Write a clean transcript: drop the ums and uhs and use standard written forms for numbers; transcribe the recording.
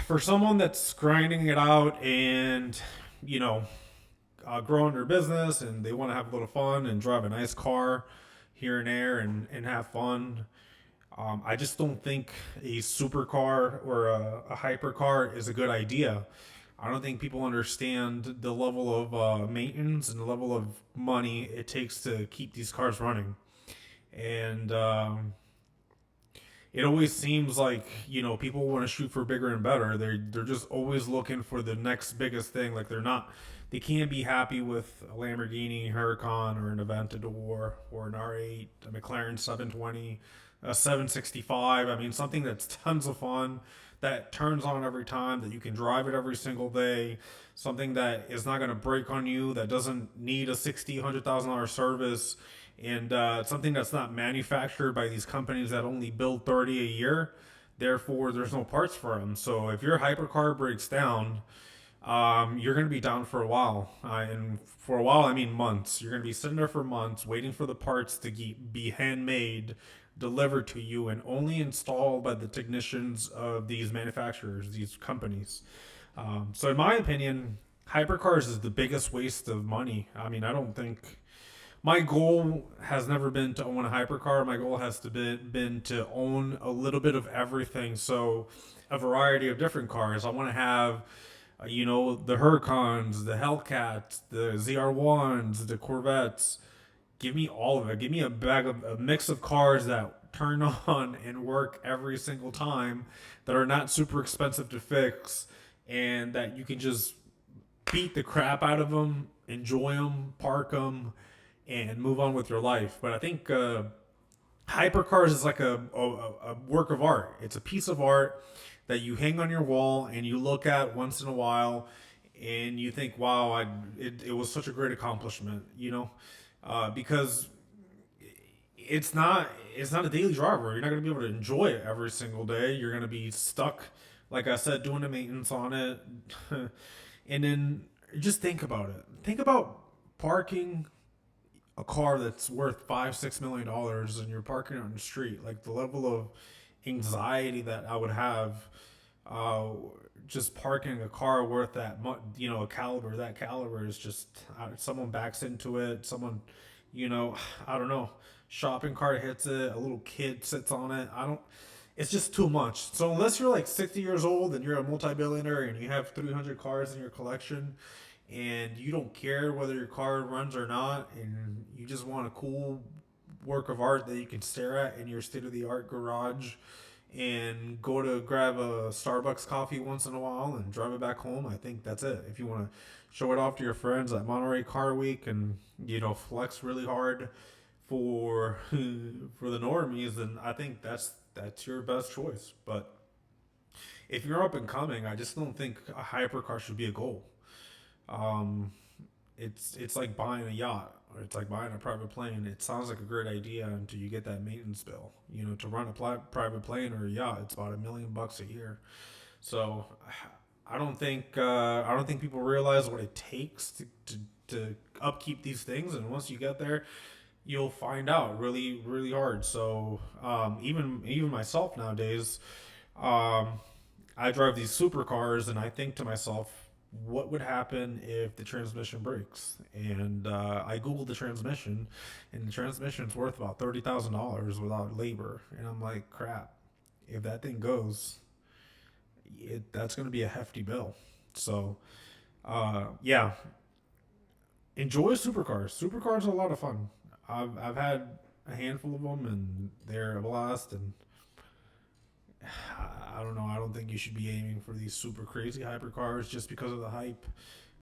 for someone that's grinding it out and, you know, growing their business and they want to have a little fun and drive a nice car here and there and have fun, I just don't think a supercar or a hypercar is a good idea. I don't think people understand the level of maintenance and the level of money it takes to keep these cars running. And it always seems like, people want to shoot for bigger and better. They're just always looking for the next biggest thing. Like they can't be happy with a Lamborghini Huracan or an Aventador or an R8, a McLaren 720, a 765. I mean, something that's tons of fun, that turns on every time, that you can drive it every single day, something that is not going to break on you, that doesn't need a $60,000 service, and something that's not manufactured by these companies that only build 30 a year. Therefore, there's no parts for them. So if your hypercar breaks down, you're going to be down for a while. And for a while, I mean months. You're going to be sitting there for months waiting for the parts to be handmade, delivered to you, and only installed by the technicians of these manufacturers, these companies. So, in my opinion, hypercars is the biggest waste of money. I mean, I don't think my goal has never been to own a hypercar. My goal has been to own a little bit of everything. So, a variety of different cars. I want to have, the Huracans, the Hellcats, the ZR1s, the Corvettes. Give me all of it. Give me a mix of cars that turn on and work every single time, that are not super expensive to fix, and that you can just beat the crap out of them, enjoy them, park them, and move on with your life. But I think hypercars is like a work of art. It's a piece of art that you hang on your wall and you look at once in a while, and you think, "Wow, it was such a great accomplishment," because it's not a daily driver. You're not going to be able to enjoy it every single day. You're going to be stuck, like I said, doing the maintenance on it, and then just think about it. Think about parking a car that's worth $5-6 million and you're parking it on the street. Like the level of anxiety that I would have, uh, just parking a car worth that much, a caliber. That caliber is just, someone backs into it. Someone, you know, I don't know. Shopping cart hits it. A little kid sits on it. I don't. It's just too much. So unless you're like 60 years old and you're a multi-billionaire and you have 300 cars in your collection, and you don't care whether your car runs or not, and you just want a cool work of art that you can stare at in your state-of-the-art garage, and go to grab a Starbucks coffee once in a while and drive it back home, I think that's it. If you want to show it off to your friends at Monterey Car Week and flex really hard for for the normies, then I think that's your best choice. But if you're up and coming, I just don't think a hypercar should be a goal. Um, it's like buying a yacht, or it's like buying a private plane. It sounds like a great idea until you get that maintenance bill. To run a private plane or a yacht, it's about $1 million a year. So I don't think people realize what it takes to upkeep these things, and once you get there, you'll find out really really hard. So even myself nowadays, um, I drive these supercars, and I think to myself, what would happen if the transmission breaks? And I googled the transmission, and the transmission's worth about $30,000 without labor. And I'm like, crap, if that thing goes, that's going to be a hefty bill. So, yeah, enjoy supercars. Supercars are a lot of fun. I've had a handful of them, and they're a blast. And I don't know. I don't think you should be aiming for these super crazy hypercars just because of the hype.